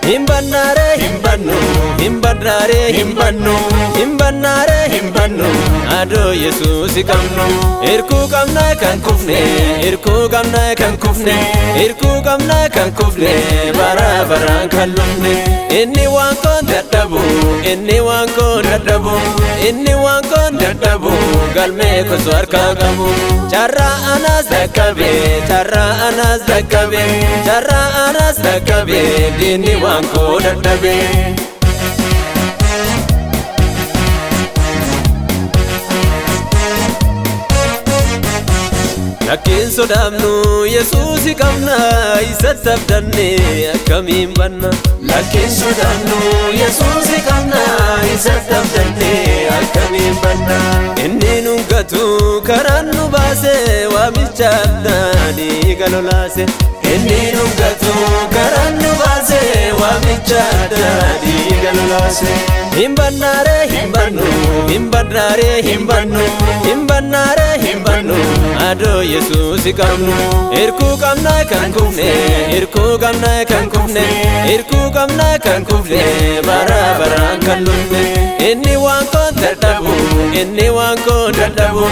Himbannare himbannu himbannare himbannu himbannare himbannu ado Yesus kamnu irku kamna kan kufne irku kamna kan kufne irku kamna kan kufne bara bara kallumne inni wankon dadabu inni wankon dadabu inni wankon dadabu galme ko sarka gamu charra anas dakabe charra anas dakabe charra anas dakabe dini wanko dadabe Lakin sodamnu Yesus kamna isatabdanne akamin banna Lakin sodamnu Yesus kamna isatabdanne akamin banna inni nungatu karannu base wa michadani galolase inni nungatu karannu base wa michadani galolase himbannare himbannu himbannare himbannu himbannare himbannu ado Yesus kamnu irku kamna kan kufne irku kamna kan kufne irku kamna kan kufne bara bara kallunne inni wankon dadabu inni wankon dadabu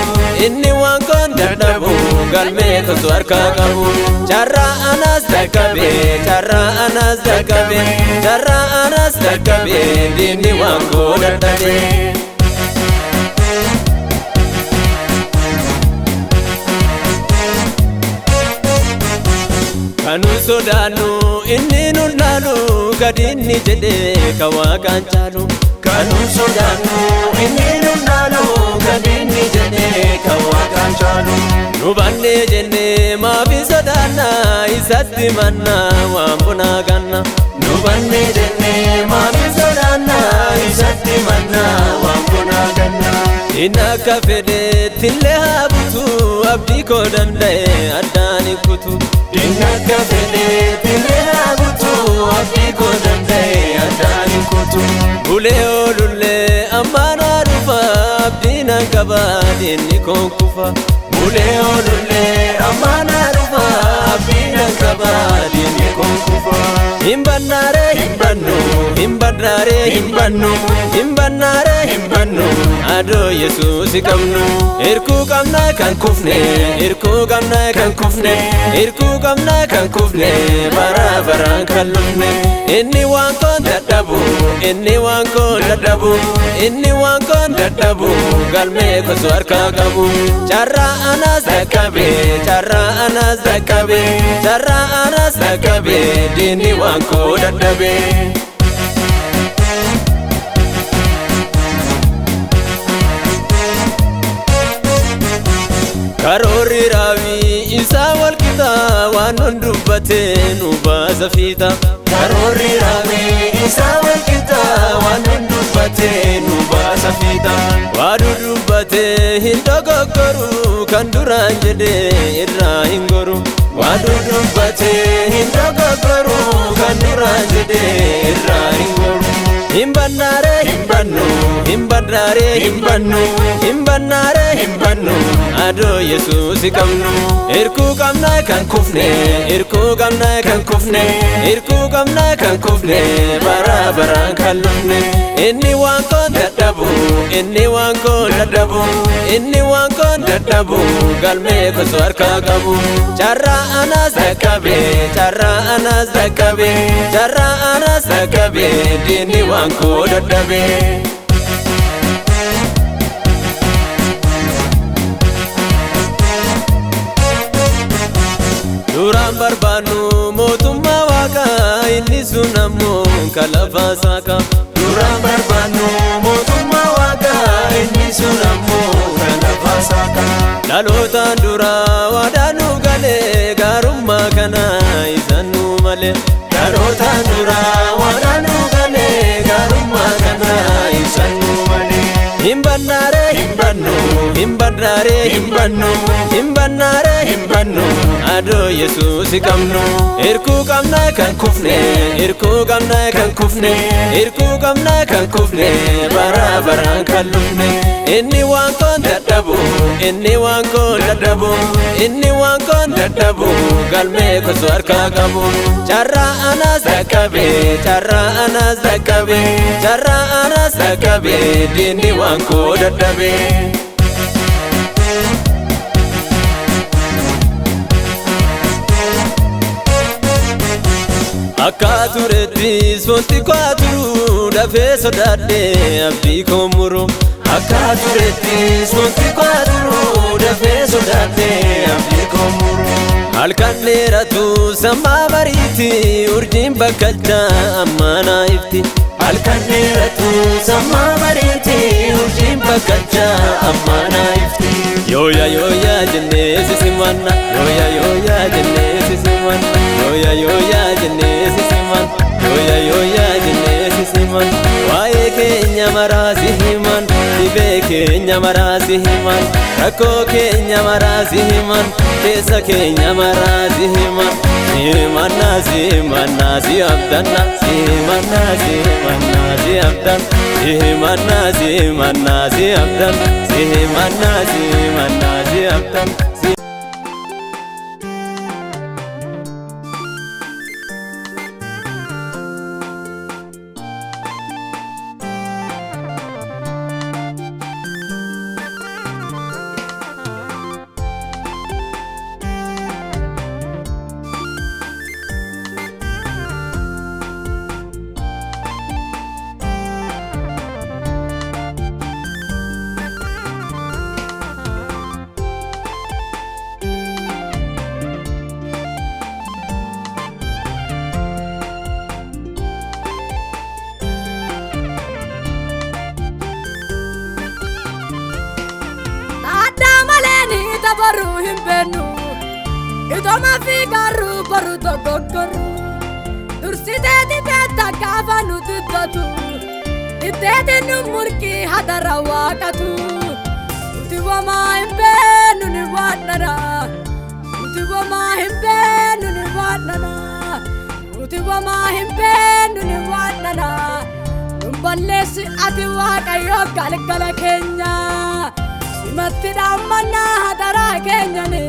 inni wankon dadabu galme ko sarka gabu charra anas dakabe charra anas dakabe charra anas dakabe inni wanko dadabe Kanu sodanu inni nunnalu gadinni jede kawakan chalu Kanu sodanu inni nunnalu gadinni jede kawakan chalu Nubanne jenne maafi sodana isatti manna wambuna ganna Nubanne jenne maafi sodana isatti manna wambuna ganna Inna kafede tille habutu abdi ko dandae addani kutu Inna kafede tille habutu abdi ko dandae addani kutu Ule olulle amana rufa abdi nankaba dinni konkufa Ule olulle amana rufa abdi nankaba dinni konkufa Himbannare himbannu himbannare himbannu himbannare himbannu ado Yesus kamnu irku kamna kan kufne irku kamna kan kufne irku kamna kan kufne bara bara kallumne inni wankon dadabu inni wankon dadabu inni wankon dadabu galme ko sarka gabu charra anas dakabe charra anas dakabe charra anas dakabe dini wanko dadabe Karori rawi isa walkita wanon dubbate nu basafita Karori rawi isa walkita wanon dubbate nu basafita Wadu dubbate hindogogoru kan duran jede irra hingoru Wadu dubbate hindogogoru kan duran jede irra hingoru Himbannare himbannu himbannare himbannu himbannare himbannu ado Yesus kamnu irku kamna kan kufne irku kamna kan kufne irku kamna kan kufne bara bara kallumne inni wankon dadabu inni wankon dadabu inni wankon dadabu galme ko sarka gabu charra anas dakabe charra anas dakabe charra anas dakabe dini wanko dadabe Duran barbanu motumma waka inni sunammo kalafa saka Duran barbanu motumma waka inni sunammo kalafa saka Lalota dura wadanu gale garumma kana izanu male Lalota dura wadanu gale garumma kana izanu male Himbannare himbannu himbannare himbannu himbannare himbannu adoo Yesuusi qabnu irkuu qabna kan kufne irkuu qabna kan kufne irkuu qabna kan kufne bara baraan kan lufne inni waan kon dadhabu inni waan kon dadhabu inni waan kon dadhabu galmee koso harkaa qabu carraa anas dhaqqabe carraa anas dhaqqabe carraa anas dhaqqabe diinni waan koo dadhabe akka turettis fonti kwaaturu dafee sodaadhee abdii koo muru akka turettis fonti kwaaturu dafee sodaadhee abdii koo muru halkan dheeratu sammaa bariiti urjiin bakkalcha ammaanaa ifti halkan dheeratu sammaa bariiti urjiin bakkalcha ammaanaa ifti yooya jennee sisimanna yooya jennee sisimanna yooya jennee sisimanna yooya jennee sisimanna waa'ee keenya maraasi himan dhibee keenya maraasi himan rakkoo keenya maraasi himan keessa keenya maraasi himan simanna simanna si abdanna simanna simanna si abdanna simanna simanna si abdanna simanna simanna si abdanna baru himbenu idoma fi garu baru togogoru dursite tita kafanu tutatu itete numurki hadara waqatu utiwama himbenu ni wadana utiwama himbenu ni wadana utiwama himbenu ni wadana numballesi ati waqayo galgala kenya simatti dammanna hadara kenyane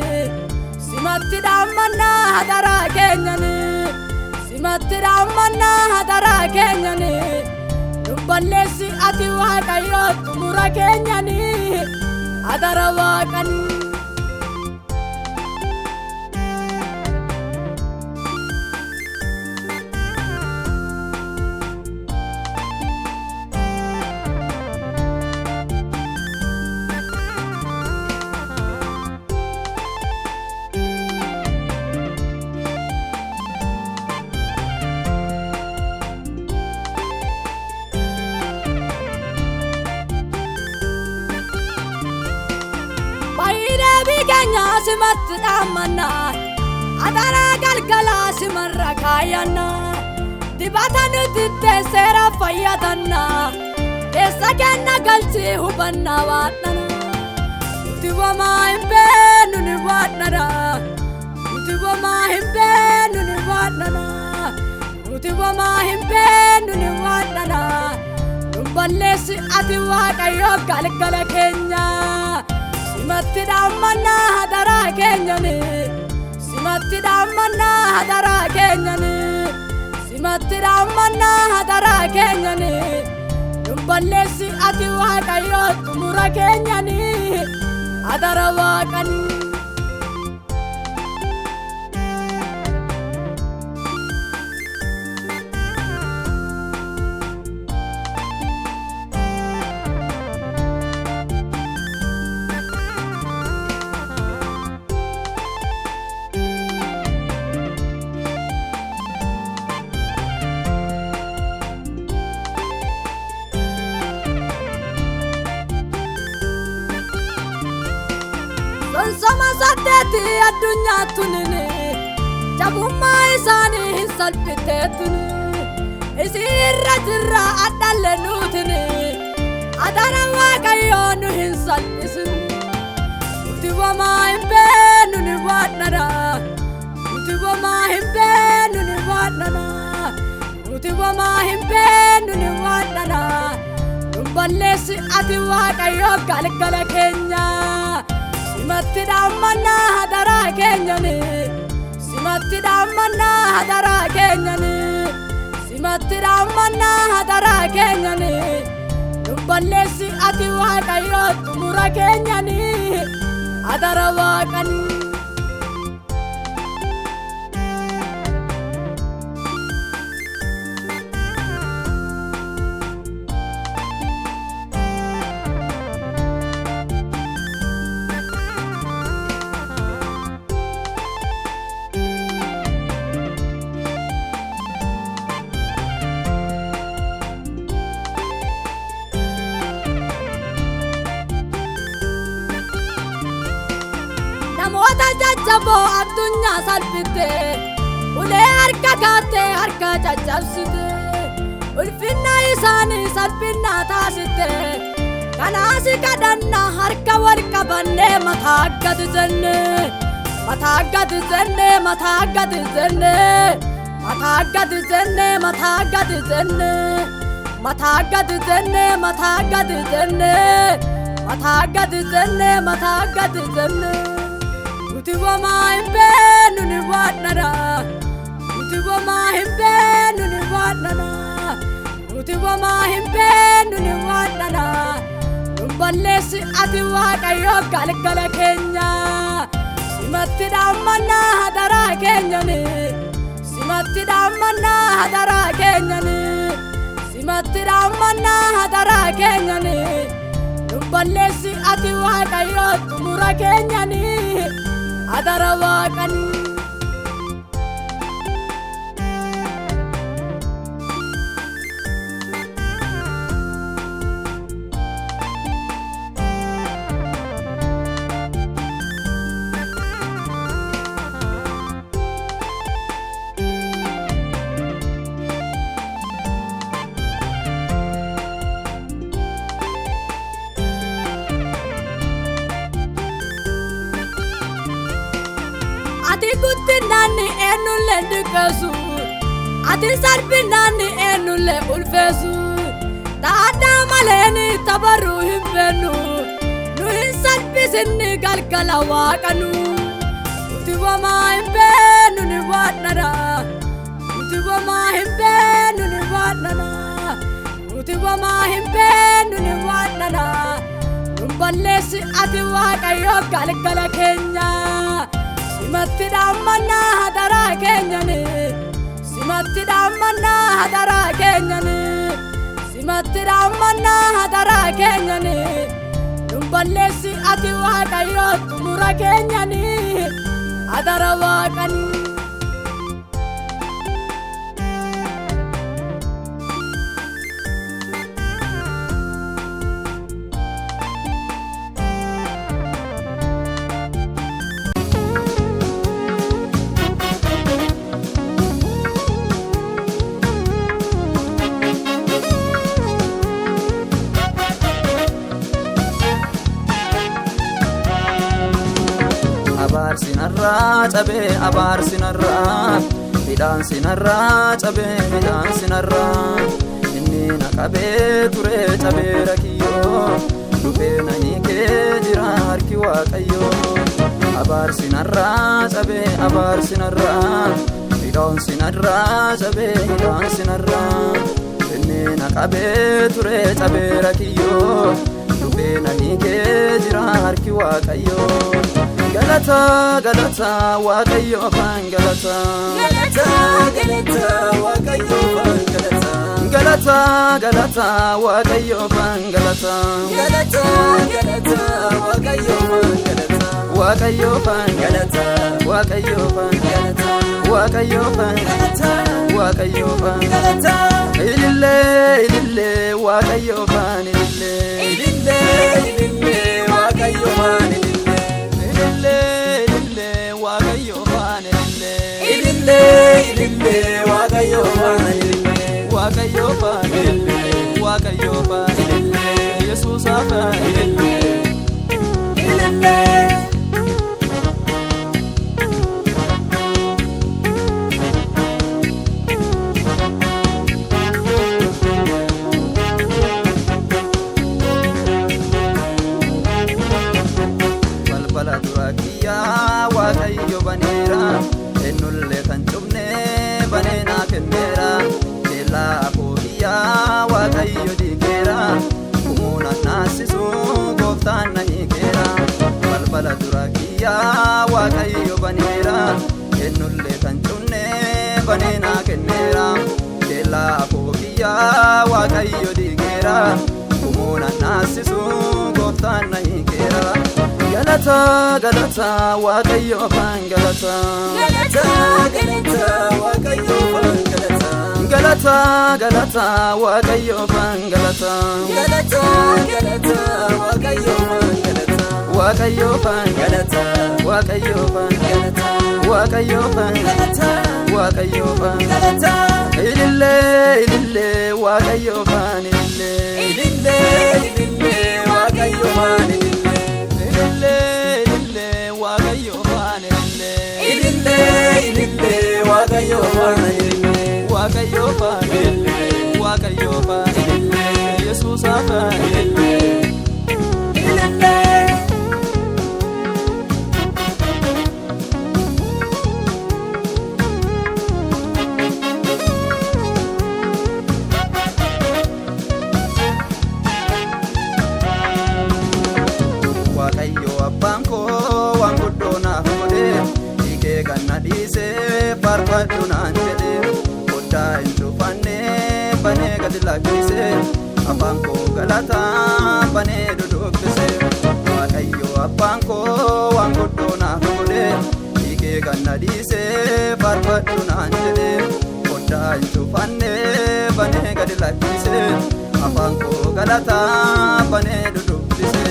simatti dammanna hadara kenyane simatti dammanna hadara kenyane numballesi ati waqayo tumura kenyane hadara waqan Biganya simat damana adara galgala simarra kayana dibatanu ditte sera fayadana esagana galti hubanna wadana utiwama himbenu ni wadana utiwama himbenu ni wadana utiwama himbenu ni wadana numballesi ati waqayo galgala kenya simatti dammanna hadara kenyane simatti dammanna hadara kenyane simatti dammanna hadara kenyane numballesi ati waqayo tumura kenyane hadara waqan sama sadeti adunya tunine jamumma isani salpitetuni isirra jirra adallenutini adara waqayo nu hinsalpisin nuti wamaa hin beeknu ni waadnana nuti wamaa hin beeknu ni waadnana nuti wamaa hin beeknu ni waadnana nun balleessi ati Waaqayyo galgala keenya simatti dhaammannaa hadaraa keenyani simatti dhaammannaa hadaraa keenyani simatti dhaammannaa hadaraa keenyani nun balleessi ati Waaqayyo xumura keenyani hadara Waaqani. Namoota jajjaboo addunyaa salphite ulee harka gaatte harka caccabsite ulfinna isaanii salphina taasiste kanaasi kadhanna harka wal qabannee mataa gad jenne mataa gad jenne mataa gad jenne mataa gad jenne mataa gad jenne mataa gad jenne mataa gad jenne mataa gad jenne mataa gad jenne nuti wamaa hin beeknu ni waadnana nuti wamaa hin beeknu ni waadnana nuti wamaa hin beeknu ni waadnana nun balleessi ati Waaqayyo galgala keenya simatti dhaammannaa hadaraa keenyani simatti dhaammannaa hadaraa keenyani simatti dhaammannaa hadaraa keenyani nun balleessi ati Waaqayyo xumura keenyani hadara Waaqani. Ati guddinaan eenyulle dhiqeessu ati salphinaan eenyulle ulfeessu taaddaa maleen tabaruu hin beeknu nu hin salphisinni galgala Waaqanu nuti wamaa hin beeknu ni waadnana nuti wamaa hin beeknu ni waadnana nuti wamaa hin beeknu ni waadnana nun balleessi ati Waaqayyo galgala keenya simatti dhaammannaa hadaraa keenyani simatti dhaammannaa hadaraa keenyani simatti dhaammannaa hadaraa keenyani nun balleessi ati Waaqayyo xumura keenyani hadara Waaqani. Abaarsinarraa cabee abaarsinarraa midhaan sinarraa cabee midhaan sinarraa inni na qabee ture cabeera kiyyoo dhufee na hiikee jira harki Waaqayyoo. Abaarsinarraa cabee abaarsinarraa midhaan sinarraa cabee midhaan sinarraa inni na qabee ture cabeera kiyyoo dhufee na hiikee jira harki Waaqayyoo. Galata galata Waaqayyo afaan galata galata galata Waaqayyo afaan galata galata galata Waaqayyo afaan galata galata galata Waaqayyo afaan galata Waaqayyo afaan galata Waaqayyo afaan galata Waaqayyo afaan galata Waaqayyo afaan galata ilille ilille Waaqayyo afaan ilille ilille ilille Waaqayyo afaan ilille Waaqayyo afaan ilille ilille Waaqayyo afaan ilille Waaqayyo afaan ilille Waaqayyo afaan ilille Yesuus afaan ilille ilille eenyullee kan cunne baneenaa kenneera keellaa foofiyyaa waaqayyo diigeera gumuuna naasisu gooftaan na hiikeera galata galata waaqayyo afaan galata galata galata waaqayyo afaan galata galata galata waaqayyo afaan galata galata galata waaqayyo afaan galata waaqayyo afaan galata waaqayyo afaan galata waaqayyo afaan galata waaqayyo afaan galata ilillee waaqayyo afaan ilillee ilillee waaqayyo afaan ilillee waaqayyo afaan ilillee waaqayyo afaan waaqayyo afaan waaqayyo afaan Yesuus afaan ilillee waaqayyo abbaan koo waan guddoo naaf godhe hiikee ganna dhiisee faarfadhu naan jedhe koddaa hin cufanne banee gadi lakkise afaan koo galataa banee dudubbise waaqayyo abbaan koo waan guddoo naaf godhe hiikee ganna dhiisee faarfadhu naan jedhe koddaa hin cufanne banee gadi lakkise afaan koo galataa banee dudubbise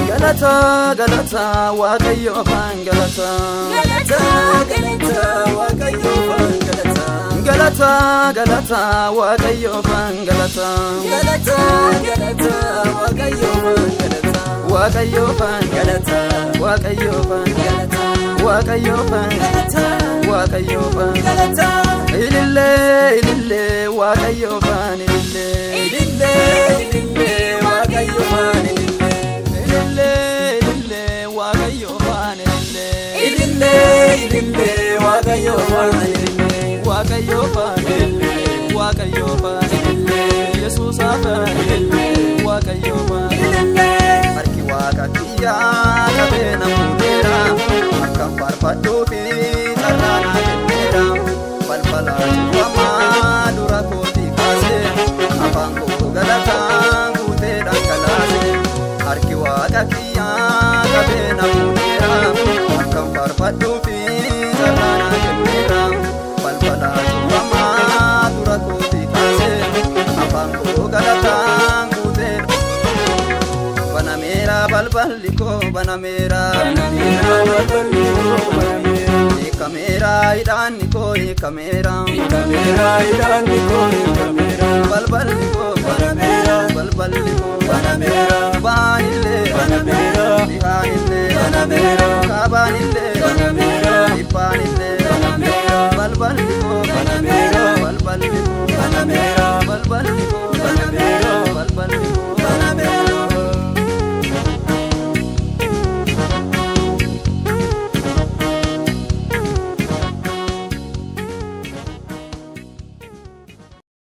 galata galata waaqayyo afaan galata galata galata waaqayyo afaan galata galata galata waaqayyo afaan galata galata galata waaqayyo afaan galata waaqayyo afaan galata waaqayyo afaan galata waaqayyo afaan galata waaqayyo afaan galata ilillee waaqayyo afaan ilillee ilillee waaqayyo afaan ilillee waaqayyo afaan ilillee waaqayyo afaan waaqayyo afaan waaqayyo afaan Yesuus afaan waaqayyo afaan harki waaqa kiyyaa qabee na muudeera akkam faarfadhuufi carraa naa kenneera balbalaa cufamaa dura kootii kaasee afaan koo galataa guutee dhangalaase harki waaqa kiyyaa qabee na muudeera akkam faarfadhuufi carraa naa kenneera balbalaa cufamaa dura kootii kaasee afaan koo galataa guutee banameera balballi koo banameera balballi koo banameera hiikameera hidhaanni koo hiikameera hidhaanni koo hiikameera balballi koo banameera balballi koo banameera baanillee banameera dhihaanillee banameera kaabaanillee banameera dhibbaanillee banameera balballi